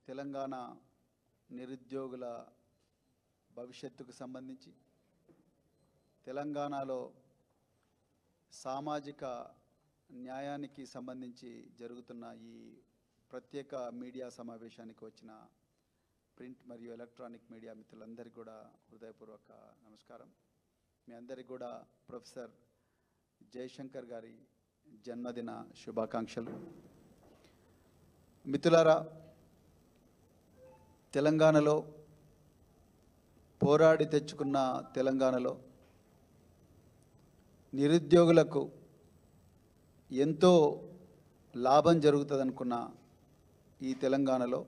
తెలంగాణ నిరుద్యోగుల భవిష్యత్తుకు సంబంధించి తెలంగాణలో సామాజిక న్యాయానికి సంబంధించి జరుగుతున్న ఈ ప్రత్యేక మీడియా సమావేశానికి వచ్చిన ప్రింట్ మరియు ఎలక్ట్రానిక్ మీడియా మిత్రులందరికీ కూడా హృదయపూర్వక నమస్కారం. మీ అందరికీ కూడా ప్రొఫెసర్ జయశంకర్ గారి జన్మదిన శుభాకాంక్షలు. మిత్రులారా, తెలంగాణలో పోరాడి తెచ్చుకున్న తెలంగాణలో నిరుద్యోగులకు ఎంతో లాభం జరుగుతుందనుకున్న ఈ తెలంగాణలో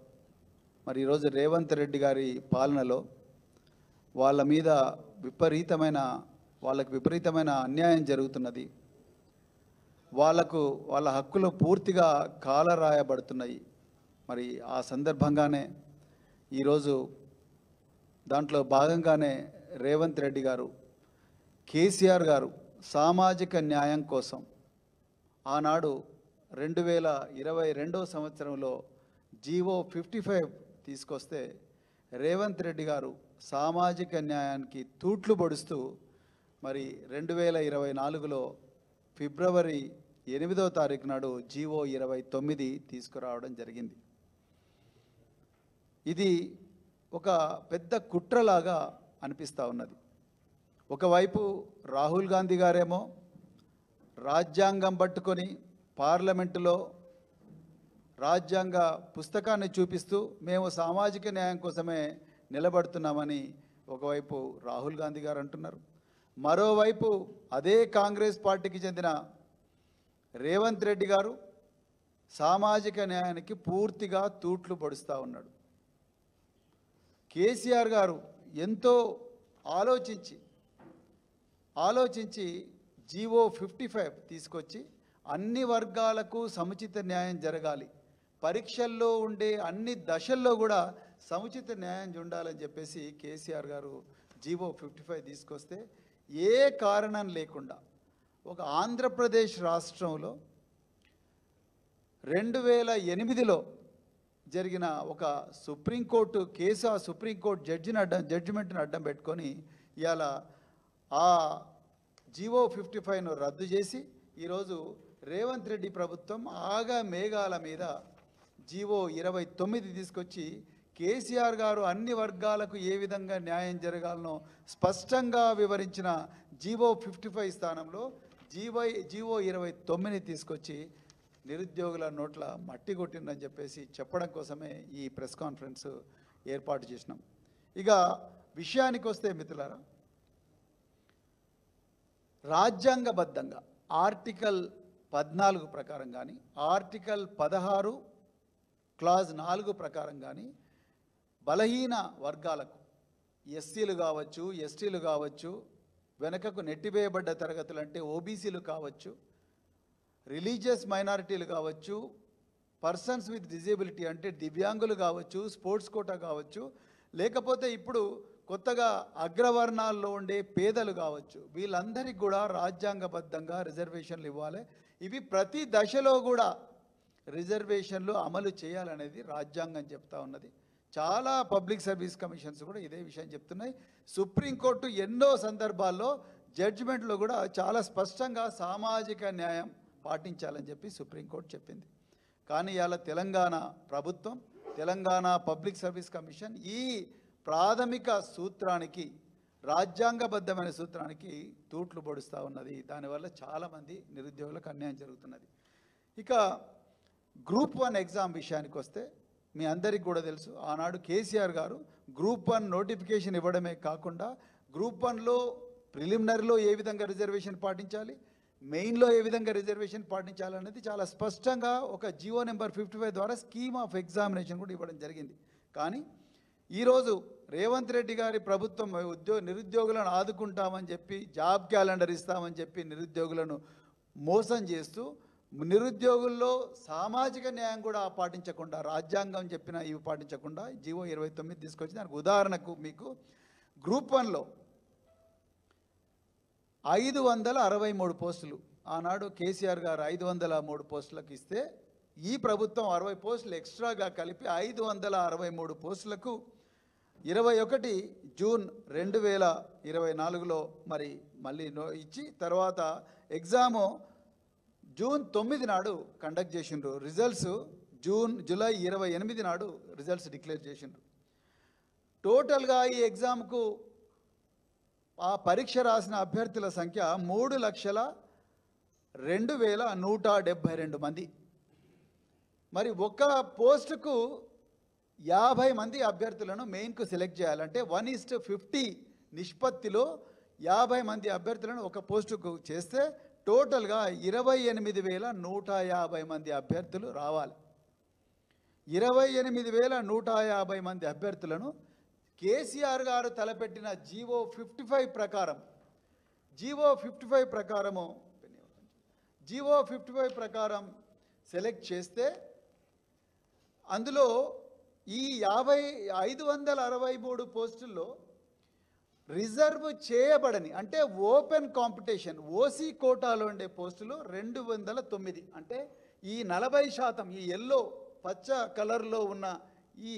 మరి ఈరోజు రేవంత్ రెడ్డి గారి పాలనలో వాళ్ళకి విపరీతమైన అన్యాయం జరుగుతున్నది. వాళ్ళ హక్కులు పూర్తిగా కాలరాయబడుతున్నాయి. మరి ఆ సందర్భంగానే ఈరోజు దాంట్లో భాగంగానే రేవంత్ రెడ్డి గారు, కేసీఆర్ గారు సామాజిక న్యాయం కోసం ఆనాడు 2022 సంవత్సరంలో జీవో 55 తీసుకొస్తే రేవంత్ రెడ్డి గారు సామాజిక న్యాయానికి తూట్లు పొడుస్తూ మరి 2024లో ఫిబ్రవరి 8వ తారీఖు నాడు జీవో 29 తీసుకురావడం జరిగింది. ఇది ఒక పెద్ద కుట్రలాగా అనిపిస్తూ ఉన్నది. ఒకవైపు రాహుల్ గాంధీ గారేమో రాజ్యాంగం పట్టుకొని పార్లమెంటులో రాజ్యాంగ పుస్తకాన్ని చూపిస్తూ మేము సామాజిక న్యాయం కోసమే నిలబడుతున్నామని ఒకవైపు రాహుల్ గాంధీ గారు అంటున్నారు. మరోవైపు అదే కాంగ్రెస్ పార్టీకి చెందిన రేవంత్ రెడ్డి గారు సామాజిక న్యాయానికి పూర్తిగా తూట్లు పొడుస్తూ ఉన్నాడు. కేసీఆర్ గారు ఎంతో ఆలోచించి జీవో 55 తీసుకొచ్చి అన్ని వర్గాలకు సముచిత న్యాయం జరగాలి, పరీక్షల్లో ఉండే అన్ని దశల్లో కూడా సముచిత న్యాయం ఉండాలని చెప్పేసి కేసీఆర్ గారు జీవో 55 తీసుకొస్తే ఏ కారణం లేకుండా ఒక ఆంధ్రప్రదేశ్ రాష్ట్రంలో 2008లో జరిగిన ఒక సుప్రీంకోర్టు కేసు, ఆ సుప్రీంకోర్టు జడ్జిమెంట్ని అడ్డం పెట్టుకొని ఇవాళ ఆ జీవో 55ను రద్దు చేసి ఈరోజు రేవంత్ రెడ్డి ప్రభుత్వం మేఘాల మీద జీవో 29 తీసుకొచ్చి కేసీఆర్ గారు అన్ని వర్గాలకు ఏ విధంగా న్యాయం జరగాలనో స్పష్టంగా వివరించిన జీవో 55 స్థానంలో జీవో 29 తీసుకొచ్చి నిరుద్యోగుల నోట్ల మట్టి కొట్టిందని చెప్పేసి చెప్పడం కోసమే ఈ ప్రెస్ కాన్ఫరెన్స్ ఏర్పాటు చేసినాం. ఇక విషయానికి వస్తే మిత్రులారా, రాజ్యాంగబద్ధంగా ఆర్టికల్ 14 ప్రకారం కానీ ఆర్టికల్ 16 క్లాజ్ 4 ప్రకారం కానీ బలహీన వర్గాలకు ఎస్సీలు కావచ్చు, ఎస్టీలు కావచ్చు, వెనకకు నెట్టివేయబడ్డ తరగతులు అంటే ఓబీసీలు కావచ్చు, రిలీజియస్ మైనారిటీలు కావచ్చు, పర్సన్స్ విత్ డిజేబిలిటీ అంటే దివ్యాంగులు కావచ్చు, స్పోర్ట్స్ కోటా కావచ్చు, లేకపోతే ఇప్పుడు కొత్తగా అగ్రవర్ణాల్లో ఉండే పేదలు కావచ్చు, వీళ్ళందరికీ కూడా రాజ్యాంగబద్ధంగా రిజర్వేషన్లు ఇవ్వాలి. ఇవి ప్రతి దశలో కూడా రిజర్వేషన్లు అమలు చేయాలనేది రాజ్యాంగం చెప్తా ఉన్నది. చాలా పబ్లిక్ సర్వీస్ కమిషన్స్ కూడా ఇదే విషయం చెప్తున్నాయి. సుప్రీంకోర్టు ఎన్నో సందర్భాల్లో జడ్జిమెంట్లో కూడా చాలా స్పష్టంగా సామాజిక న్యాయం పాటించాలని చెప్పి సుప్రీంకోర్టు చెప్పింది. కానీ ఇవాళ తెలంగాణ ప్రభుత్వం, తెలంగాణ పబ్లిక్ సర్వీస్ కమిషన్ ఈ ప్రాథమిక సూత్రానికి, రాజ్యాంగబద్ధమైన సూత్రానికి తూట్లు పొడుస్తూ ఉన్నది. దానివల్ల చాలామంది నిరుద్యోగులకు అన్యాయం జరుగుతున్నది. ఇక గ్రూప్ 1 ఎగ్జామ్ విషయానికి వస్తే మీ అందరికీ కూడా తెలుసు, ఆనాడు కేసీఆర్ గారు గ్రూప్ 1 నోటిఫికేషన్ ఇవ్వడమే కాకుండా గ్రూప్ 1లో ప్రిలిమినరీలో ఏ విధంగా రిజర్వేషన్ పాటించాలి, మెయిన్లో ఏ విధంగా రిజర్వేషన్ పాటించాలనేది చాలా స్పష్టంగా ఒక జీవో నెంబర్ 55 ద్వారా స్కీమ్ ఆఫ్ ఎగ్జామినేషన్ కూడా ఇవ్వడం జరిగింది. కానీ ఈరోజు రేవంత్ రెడ్డి గారి ప్రభుత్వం నిరుద్యోగులను ఆదుకుంటామని చెప్పి, జాబ్ క్యాలెండర్ ఇస్తామని చెప్పి నిరుద్యోగులను మోసం చేస్తూ, నిరుద్యోగుల్లో సామాజిక న్యాయం కూడా పాటించకుండా, రాజ్యాంగం చెప్పిన ఇవి పాటించకుండా జీవో 29 తీసుకొచ్చి, దానికి ఉదాహరణకు మీకు గ్రూప్ 1లో 563 పోస్టులు ఆనాడు కేసీఆర్ గారు 503 పోస్టులకు ఇస్తే ఈ ప్రభుత్వం 60 పోస్టులు ఎక్స్ట్రాగా కలిపి 563 పోస్టులకు 21 జూన్ 2024లో మరి మళ్ళీ ఇచ్చి తర్వాత ఎగ్జాము జూన్ 9 నాడు కండక్ట్ చేసిండ్రు. రిజల్ట్స్ జూలై 28 నాడు రిజల్ట్స్ డిక్లేర్ చేసిండ్రు. టోటల్గా ఈ ఎగ్జామ్కు ఆ పరీక్ష రాసిన అభ్యర్థుల సంఖ్య 3,02,172 మంది. మరి ఒక్క పోస్టుకు 50 మంది అభ్యర్థులను మెయిన్కు సెలెక్ట్ చేయాలంటే 1:50 నిష్పత్తిలో 50 మంది అభ్యర్థులను ఒక పోస్టుకు చేస్తే టోటల్గా 28,150 మంది అభ్యర్థులు రావాలి. 28,150 మంది అభ్యర్థులను కేసీఆర్ గారు తలపెట్టిన జీవో 55 ప్రకారం సెలెక్ట్ చేస్తే అందులో ఈ 563 పోస్టుల్లో రిజర్వ్ చేయబడని అంటే ఓపెన్ కాంపిటీషన్ ఓసీ కోటాలో ఉండే పోస్టులు 209. అంటే ఈ 40% ఈ ఎల్లో పచ్చ కలర్లో ఉన్న ఈ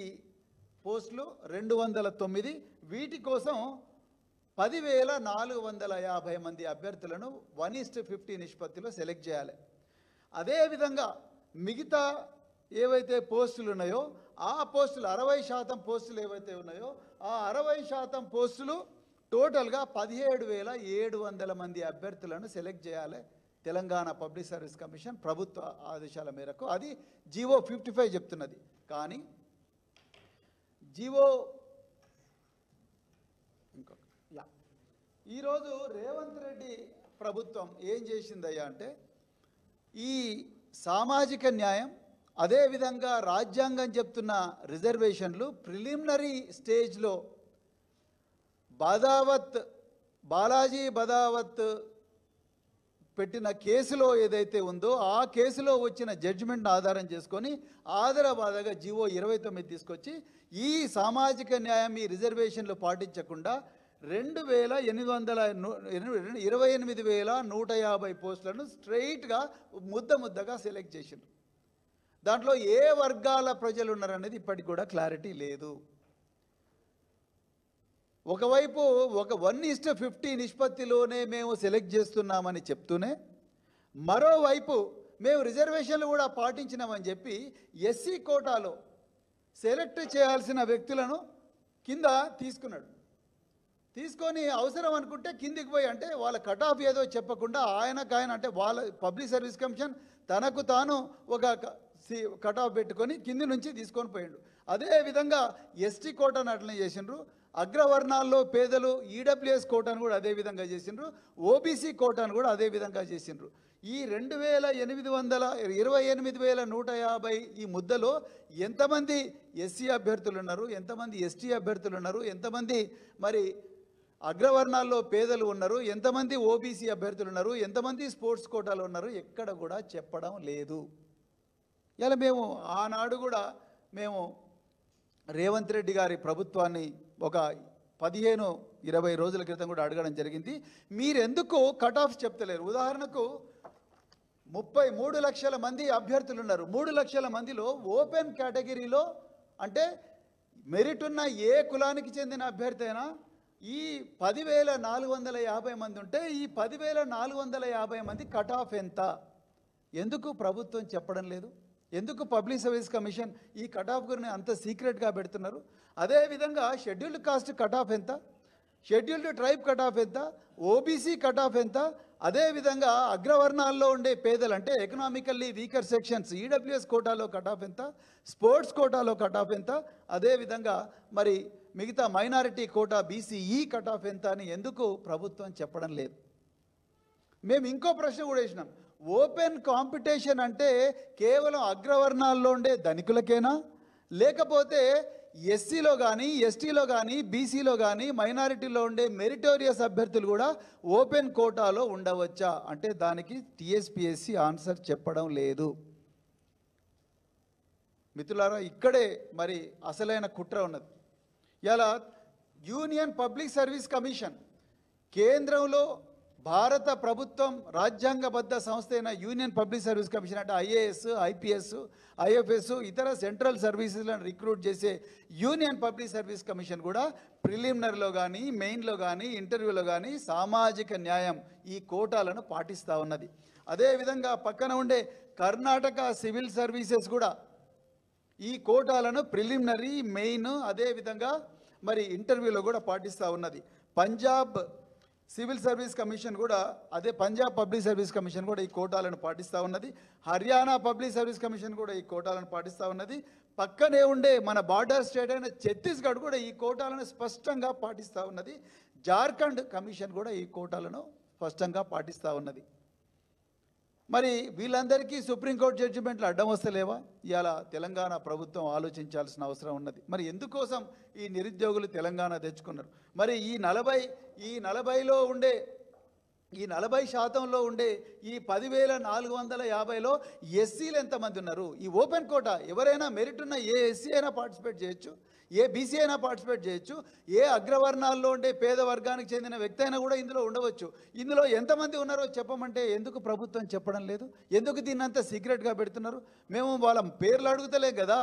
పోస్టులు 209. వీటి కోసం 10,450 మంది అభ్యర్థులను 1:50 నిష్పత్తిలో సెలెక్ట్ చేయాలి. అదేవిధంగా మిగతా ఏవైతే పోస్టులు ఉన్నాయో ఆ పోస్టులు 60% పోస్టులు ఏవైతే ఉన్నాయో ఆ 60% పోస్టులు టోటల్గా 17,700 మంది అభ్యర్థులను సెలెక్ట్ చేయాలి. తెలంగాణ పబ్లిక్ సర్వీస్ కమిషన్ ప్రభుత్వ ఆదేశాల మేరకు అది జీవో 55 చెప్తున్నది. కానీ ఈరోజు రేవంత్ రెడ్డి ప్రభుత్వం ఏం చేసిందయ్యా అంటే ఈ సామాజిక న్యాయం అదేవిధంగా రాజ్యాంగం చెప్తున్న రిజర్వేషన్లు ప్రిలిమినరీ స్టేజ్లో బాలాజీ బదావత్ పెట్టిన కేసులో ఏదైతే ఉందో ఆ కేసులో వచ్చిన జడ్జిమెంట్ను ఆధారం చేసుకొని ఆధారబాధగా జీవో 29 తీసుకొచ్చి ఈ సామాజిక న్యాయం ఈ రిజర్వేషన్లు పాటించకుండా 28,150 పోస్టులను స్ట్రైట్గా ముద్దగా సెలెక్ట్ చేసిండ్రు. దాంట్లో ఏ వర్గాల ప్రజలు ఉన్నారనేది ఇప్పటికి కూడా క్లారిటీ లేదు. ఒకవైపు 1:50 నిష్పత్తిలోనే మేము సెలెక్ట్ చేస్తున్నామని చెప్తూనే మరోవైపు మేము రిజర్వేషన్లు కూడా పాటించినామని చెప్పి ఎస్సీ కోటాలో సెలెక్ట్ చేయాల్సిన వ్యక్తులను కింద తీసుకొని అవసరం అనుకుంటే కిందికి పోయి అంటే వాళ్ళ కట్ ఆఫ్ ఏదో చెప్పకుండా ఆయనకాయన అంటే వాళ్ళ పబ్లిక్ సర్వీస్ కమిషన్ తనకు తాను ఒక కట్ ఆఫ్ పెట్టుకొని కింది నుంచి తీసుకొని పోయిండు. అదేవిధంగా ఎస్టీ కోటాను అట్లనే చేసిండ్రు. అగ్రవర్ణాల్లో పేదలు ఈడబ్ల్యూఎస్ కోటాను కూడా అదే విధంగా చేసిండ్రు. ఓబీసీ కోటాను కూడా అదే విధంగా చేసిండ్రు. ఈ 28,150 ఈ ముద్దలో ఎంతమంది ఎస్సీ అభ్యర్థులు ఉన్నారు, ఎంతమంది ఎస్టీ అభ్యర్థులు ఉన్నారు, ఎంతమంది మరి అగ్రవర్ణాల్లో పేదలు ఉన్నారు, ఎంతమంది ఓబీసీ అభ్యర్థులు ఉన్నారు, ఎంతమంది స్పోర్ట్స్ కోటాలు ఉన్నారు ఎక్కడ కూడా చెప్పడం లేదు. ఇలా మేము ఆనాడు కూడా మేము రేవంత్ రెడ్డి గారి ప్రభుత్వాన్ని ఒక 15-20 రోజుల క్రితం కూడా అడగడం జరిగింది. మీరెందుకు కట్ ఆఫ్ చెప్తలేరు? ఉదాహరణకు 33 లక్షల మంది అభ్యర్థులు ఉన్నారు. 3 లక్షల మందిలో ఓపెన్ కేటగిరీలో అంటే మెరిట్ ఉన్న ఏ కులానికి చెందిన అభ్యర్థి అయినా ఈ 10,450 మంది ఉంటే ఈ 10,450 మంది కట్ ఆఫ్ ఎంత? ఎందుకు ప్రభుత్వం చెప్పడం లేదు? ఎందుకు పబ్లిక్ సర్వీస్ కమిషన్ ఈ కట్ ఆఫ్ గురిని అంత సీక్రెట్గా పెడుతున్నారు? అదేవిధంగా షెడ్యూల్డ్ కాస్ట్ కట్ ఆఫ్ ఎంత, షెడ్యూల్డ్ ట్రైబ్ కట్ ఆఫ్ ఎంత, ఓబీసీ కట్ ఆఫ్ ఎంత, అదేవిధంగా అగ్రవర్ణాల్లో ఉండే పేదలు అంటే ఎకనామికల్లీ వీకర్ సెక్షన్స్ ఈడబ్ల్యూఎస్ కోటాలో కట్ ఆఫ్ ఎంత, స్పోర్ట్స్ కోటాలో కట్ ఆఫ్ ఎంత, అదేవిధంగా మరి మిగతా minority quota BCE cut off ఎంత అని ఎందుకు ప్రభుత్వం చెప్పడం లేదు? మేము ఇంకో ప్రశ్న కూడా వేసినాం. ఓపెన్ కాంపిటీషన్ అంటే కేవలం అగ్రవర్ణాల్లో ఉండే ధనికులకేనా, లేకపోతే ఎస్సీలో కానీ ఎస్టీలో కానీ బీసీలో కానీ మైనారిటీలో ఉండే మెరిటోరియస్ అభ్యర్థులు కూడా ఓపెన్ కోటాలో ఉండవచ్చా అంటే దానికి టీఎస్పీఎస్సీ ఆన్సర్ చెప్పడం లేదు. మిత్రులారా, ఇక్కడే మరి అసలైన కుట్ర ఉన్నది. ఇలా యూనియన్ పబ్లిక్ సర్వీస్ కమిషన్ కేంద్రంలో భారత ప్రభుత్వం రాజ్యాంగబద్ధ సంస్థ అయిన యూనియన్ పబ్లిక్ సర్వీస్ కమిషన్ అంటే ఐఏఎస్, ఐపీఎస్, ఐఎఫ్ఎస్ ఇతర సెంట్రల్ సర్వీసెస్లను రిక్రూట్ చేసే యూనియన్ పబ్లిక్ సర్వీస్ కమిషన్ కూడా ప్రిలిమినరీలో కానీ మెయిన్లో కానీ ఇంటర్వ్యూలో కానీ సామాజిక న్యాయం ఈ కోటాలను పాటిస్తూ ఉన్నది. అదేవిధంగా పక్కన ఉండే కర్ణాటక సివిల్ సర్వీసెస్ కూడా ఈ కోటాలను ప్రిలిమినరీ, మెయిన్ అదేవిధంగా మరి ఇంటర్వ్యూలో కూడా పాటిస్తూ ఉన్నది. పంజాబ్ సివిల్ సర్వీస్ కమిషన్ కూడా పంజాబ్ పబ్లిక్ సర్వీస్ కమిషన్ కూడా ఈ కోటాలను పాటిస్తూ ఉన్నది. హర్యానా పబ్లిక్ సర్వీస్ కమిషన్ కూడా ఈ కోటాలను పాటిస్తూ ఉన్నది. పక్కనే ఉండే మన బార్డర్ స్టేట్ అయిన ఛత్తీస్గఢ్ కూడా ఈ కోటాలను స్పష్టంగా పాటిస్తూ ఉన్నది. జార్ఖండ్ కమిషన్ కూడా ఈ కోటాలను స్పష్టంగా పాటిస్తూ ఉన్నది. మరి వీళ్ళందరికీ సుప్రీంకోర్టు జడ్జిమెంట్లు అడ్డం వస్తలేవా? ఇవాళ తెలంగాణ ప్రభుత్వం ఆలోచించాల్సిన అవసరం ఉన్నది. మరి ఎందుకోసం ఈ నిరుద్యోగులు తెలంగాణ తెచ్చుకున్నారు? మరి ఈ 40%లో ఉండే ఈ 40% ఉండే ఈ 10,450లో ఎస్సీలు ఎంతమంది ఉన్నారు? ఈ ఓపెన్ కోటా ఎవరైనా మెరిట్ ఉన్న ఏ ఎస్సీ అయినా పార్టిసిపేట్ చేయొచ్చు, ఏ బీసీ అయినా పార్టిసిపేట్ చేయొచ్చు, ఏ అగ్రవర్ణాల్లో ఉండే పేద వర్గానికి చెందిన వ్యక్తి అయినా కూడా ఇందులో ఉండవచ్చు. ఇందులో ఎంతమంది ఉన్నారో చెప్పమంటే ఎందుకు ప్రభుత్వం చెప్పడం లేదు? ఎందుకు దీన్ని అంతా సీక్రెట్గా పెడుతున్నారు? మేము వాళ్ళ పేర్లు అడుగుతలేం కదా,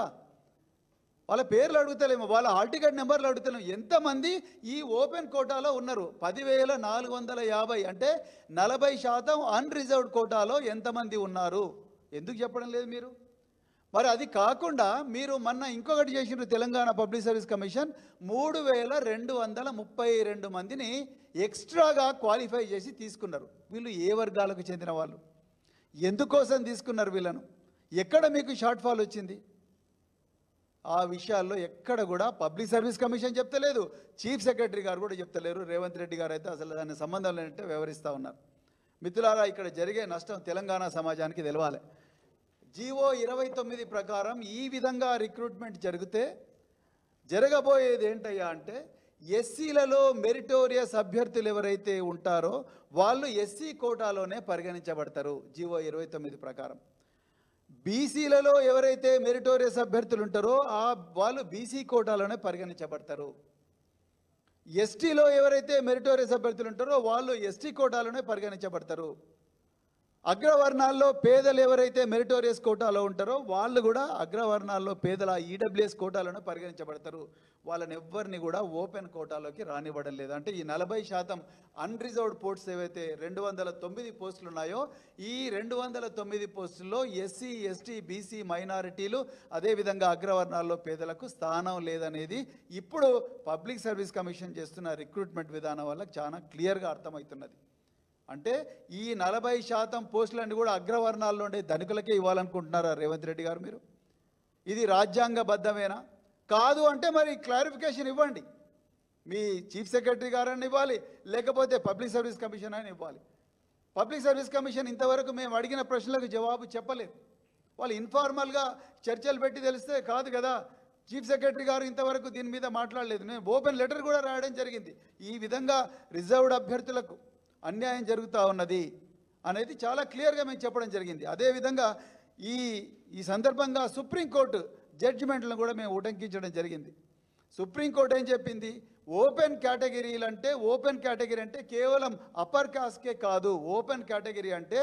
వాళ్ళ పేర్లు అడుగుతలేము, వాళ్ళ హాల్ టికెట్ నెంబర్లు అడుగుతలేము. ఎంతమంది ఈ ఓపెన్ కోటాలో ఉన్నారు? 10,450 అంటే 40% అన్రిజర్వ్డ్ కోటాలో ఎంతమంది ఉన్నారు? ఎందుకు చెప్పడం లేదు మీరు? మరి అది కాకుండా మీరు మొన్న ఇంకొకటి చేసినారు. తెలంగాణ పబ్లిక్ సర్వీస్ కమిషన్ 3,232 మందిని ఎక్స్ట్రాగా క్వాలిఫై చేసి తీసుకున్నారు. వీళ్ళు ఏ వర్గాలకు చెందిన వాళ్ళు? ఎందుకోసం తీసుకున్నారు వీళ్ళను? ఎక్కడ మీకు షార్ట్ ఫాల్ వచ్చింది? ఆ విషయాల్లో ఎక్కడ కూడా పబ్లిక్ సర్వీస్ కమిషన్ చెప్తలేదు, చీఫ్ సెక్రటరీ గారు కూడా చెప్తలేరు. రేవంత్ రెడ్డి గారు అయితే అసలు దాని సంబంధం లేనట్టే వ్యవహరిస్తూ ఉన్నారు. మిత్రులారా, ఇక్కడ జరిగే నష్టం తెలంగాణ సమాజానికి తెలవాలి. జీవో 29 ప్రకారం ఈ విధంగా రిక్రూట్మెంట్ జరిగితే జరగబోయేది ఏంటయ్యా అంటే ఎస్సీలలో మెరిటోరియస్ అభ్యర్థులు ఎవరైతే ఉంటారో వాళ్ళు ఎస్సీ కోటాలోనే పరిగణించబడతారు జీవో 29 ప్రకారం. బీసీలలో ఎవరైతే మెరిటోరియస్ అభ్యర్థులు ఉంటారో వాళ్ళు బీసీ కోటాలోనే పరిగణించబడతారు. ఎస్టీలో ఎవరైతే మెరిటోరియస్ అభ్యర్థులు ఉంటారో వాళ్ళు ఎస్టీ కోటాలోనే పరిగణించబడతారు. అగ్రవర్ణాల్లో పేదలు ఎవరైతే మెరిటోరియస్ కోటాలో ఉంటారో వాళ్ళు కూడా అగ్రవర్ణాల్లో పేదల ఈడబ్ల్యూఎస్ కోటాలోనే పరిగణించబడతారు. వాళ్ళని ఎవ్వరిని కూడా ఓపెన్ కోటాలోకి రానివ్వడం లేదు. అంటే ఈ 40% అన్రిజర్వ్డ్ పోస్ట్స్ ఏవైతే 209 పోస్టులు ఉన్నాయో ఈ 209 పోస్టుల్లో ఎస్సీ, ఎస్టీ, బీసీ, మైనారిటీలు అదేవిధంగా అగ్రవర్ణాల్లో పేదలకు స్థానం లేదనేది ఇప్పుడు పబ్లిక్ సర్వీస్ కమిషన్ చేస్తున్న రిక్రూట్మెంట్ విధానం వల్ల చాలా క్లియర్గా అర్థమవుతున్నది. అంటే ఈ 40% పోస్టులన్నీ కూడా అగ్రవర్ణాల్లో ఉండే ధనికులకే ఇవ్వాలనుకుంటున్నారా రేవంత్ రెడ్డి గారు మీరు? ఇది రాజ్యాంగబద్ధమేనా? కాదు అంటే మరి క్లారిఫికేషన్ ఇవ్వండి. మీ చీఫ్ సెక్రటరీ గారని ఇవ్వాలి, లేకపోతే పబ్లిక్ సర్వీస్ కమిషన్ అని ఇవ్వాలి. పబ్లిక్ సర్వీస్ కమిషన్ ఇంతవరకు మేము అడిగిన ప్రశ్నలకు జవాబు చెప్పలేదు. వాళ్ళు ఇన్ఫార్మల్గా చర్చలు పెట్టి తెలిస్తే కాదు కదా. చీఫ్ సెక్రటరీ గారు ఇంతవరకు దీని మీద మాట్లాడలేదు. నేను ఓపెన్ లెటర్ కూడా రాయడం జరిగింది. ఈ విధంగా రిజర్వ్డ్ అభ్యర్థులకు అన్యాయం జరుగుతూ ఉన్నది అనేది చాలా క్లియర్గా మేము చెప్పడం జరిగింది. అదేవిధంగా ఈ సందర్భంగా సుప్రీంకోర్టు జడ్జిమెంట్లను కూడా మేము ఉటంకించడం జరిగింది. సుప్రీంకోర్టు ఏం చెప్పింది? ఓపెన్ కేటగిరీ అంటే కేవలం అప్పర్ కాస్ట్కే కాదు. ఓపెన్ కేటగిరీ అంటే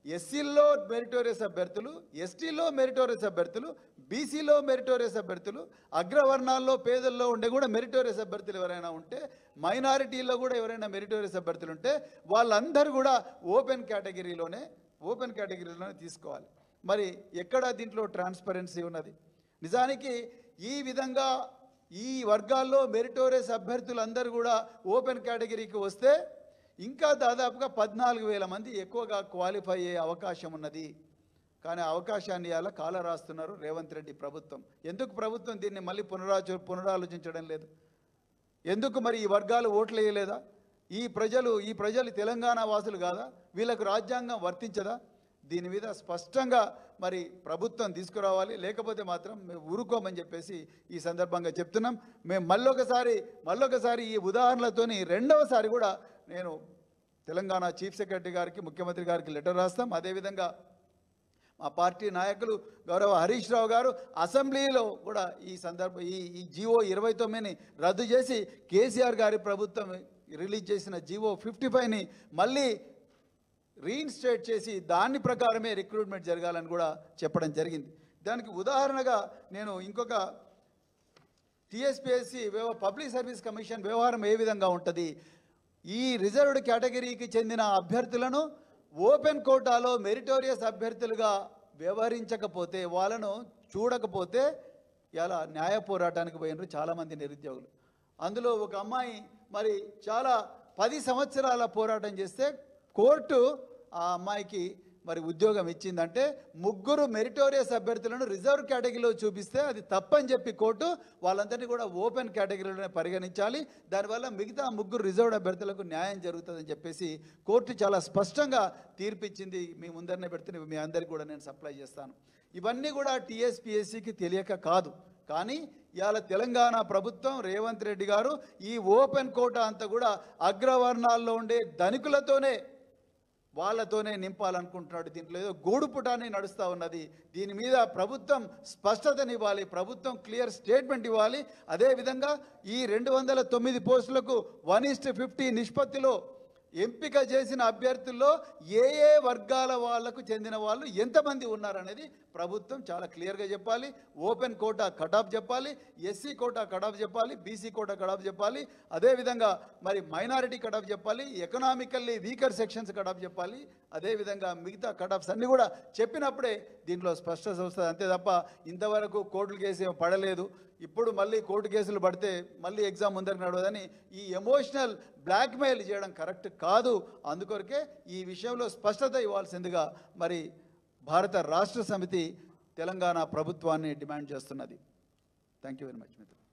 ఎస్సీల్లో మెరిటోరియస్ అభ్యర్థులు, ఎస్టీలో మెరిటోరియస్ అభ్యర్థులు, బీసీలో మెరిటోరియస్ అభ్యర్థులు, అగ్రవర్ణాల్లో పేదల్లో ఉండే కూడా మెరిటోరియస్ అభ్యర్థులు ఎవరైనా ఉంటే, మైనారిటీల్లో కూడా ఎవరైనా మెరిటోరియస్ అభ్యర్థులు ఉంటే వాళ్ళందరూ కూడా ఓపెన్ కేటగిరీలోనే తీసుకోవాలి. మరి ఎక్కడ దీంట్లో ట్రాన్స్పరెన్సీ ఉన్నది? నిజానికి ఈ విధంగా ఈ వర్గాల్లో మెరిటోరియస్ అభ్యర్థులందరూ కూడా ఓపెన్ కేటగిరీకి వస్తే ఇంకా దాదాపుగా 14,000 మంది ఎక్కువగా క్వాలిఫై అయ్యే అవకాశం ఉన్నది. కానీ అవకాశాన్ని ఇలా కాల రాస్తున్నారు రేవంత్ రెడ్డి ప్రభుత్వం. ఎందుకు ప్రభుత్వం దీన్ని మళ్ళీ పునరాలోచించడం లేదు? ఎందుకు మరి ఈ వర్గాలు ఓట్లు వేయలేదా? ఈ ప్రజలు తెలంగాణ వాసులు కాదా? వీళ్ళకు రాజ్యాంగం వర్తించదా? దీని మీద స్పష్టంగా మరి ప్రభుత్వం తీసుకురావాలి, లేకపోతే మాత్రం మేము ఊరుకోమని చెప్పేసి ఈ సందర్భంగా చెప్తున్నాం. మేము మళ్ళొకసారి ఈ ఉదాహరణలతోని రెండవసారి కూడా నేను తెలంగాణ చీఫ్ సెక్రటరీ గారికి, ముఖ్యమంత్రి గారికి లెటర్ రాస్తాం. అదేవిధంగా మా పార్టీ నాయకులు గౌరవ హరీష్ రావు గారు అసెంబ్లీలో కూడా ఈ జీవో 29ని రద్దు చేసి కేసీఆర్ గారి ప్రభుత్వం రిలీజ్ చేసిన జీవో 55ని మళ్ళీ రీఇన్స్టేట్ చేసి దాని ప్రకారమే రిక్రూట్మెంట్ జరగాలని కూడా చెప్పడం జరిగింది. దానికి ఉదాహరణగా నేను ఇంకొక టీఎస్పీఎస్సీ పబ్లిక్ సర్వీస్ కమిషన్ వ్యవహారం ఏ విధంగా ఉంటుంది, ఈ రిజర్వ్డ్ కేటగిరీకి చెందిన అభ్యర్థులను ఓపెన్ కోటాలో మెరిటోరియస్ అభ్యర్థులుగా వ్యవహరించకపోతే, వాళ్ళను చూడకపోతే ఇలా న్యాయ పోరాటానికి పోయినారు చాలామంది నిరుద్యోగులు. అందులో ఒక అమ్మాయి మరి చాలా 10 సంవత్సరాల పోరాటం చేస్తే కోర్టు ఆ అమ్మాయికి మరి ఉద్యోగం ఇచ్చిందంటే, 3 మెరిటోరియస్ అభ్యర్థులను రిజర్వ్ కేటగిరీలో చూపిస్తే అది తప్పని చెప్పి కోర్టు వాళ్ళందరినీ కూడా ఓపెన్ కేటగిరీలోనే పరిగణించాలి, దానివల్ల మిగతా 3 రిజర్వ్డ్ అభ్యర్థులకు న్యాయం జరుగుతుందని చెప్పేసి కోర్టు చాలా స్పష్టంగా తీర్పిచ్చింది. మీ ముందరనే పెడుతున్న మీ అందరికీ కూడా నేను సప్లై చేస్తాను. ఇవన్నీ కూడా టీఎస్పీఎస్సీకి తెలియక కాదు, కానీ ఇవాళ తెలంగాణ ప్రభుత్వం రేవంత్ రెడ్డి గారు ఈ ఓపెన్ కోటా అంతా కూడా అగ్రవర్ణాల్లో ఉండే ధనికులతోనే వాళ్ళతోనే నింపాలనుకుంటున్నాడు. దీంట్లో ఏదో గూడుపుటాన్ని నడుస్తూ ఉన్నది. దీని మీద ప్రభుత్వం స్పష్టతనివ్వాలి, ప్రభుత్వం క్లియర్ స్టేట్మెంట్ ఇవ్వాలి. అదేవిధంగా ఈ 209 పోస్టులకు 1:50 నిష్పత్తిలో ఎంపిక చేసిన అభ్యర్థుల్లో ఏ ఏ వర్గాల వాళ్లకు చెందిన వాళ్ళు ఎంతమంది ఉన్నారనేది ప్రభుత్వం చాలా క్లియర్గా చెప్పాలి. ఓపెన్ కోటా కటాఫ్ చెప్పాలి, ఎస్సీ కోటా కటాఫ్ చెప్పాలి, బీసీ కోటా కటాఫ్ చెప్పాలి, అదేవిధంగా మరి మైనారిటీ కటాఫ్ చెప్పాలి, ఎకనామికల్లీ వీకర్ సెక్షన్స్ కటాఫ్ చెప్పాలి, అదేవిధంగా మిగతా కటాఫ్స్ అన్నీ కూడా చెప్పినప్పుడే దీంట్లో స్పష్టత వస్తుంది. అంతే తప్ప ఇంతవరకు కోర్టుల కేసు ఏం పడలేదు, ఇప్పుడు మళ్ళీ కోర్టు కేసులు పడితే మళ్ళీ ఎగ్జామ్ ముందరికి నడవదని ఈ ఎమోషనల్ బ్లాక్మెయిల్ చేయడం కరెక్ట్ కాదు. అందుకొరకే ఈ విషయంలో స్పష్టత ఇవ్వాల్సిందిగా మరి భారత రాష్ట్ర సమితి తెలంగాణ ప్రభుత్వాన్ని డిమాండ్ చేస్తున్నది. థ్యాంక్ యూ వెరీ మచ్ మిత్రులు.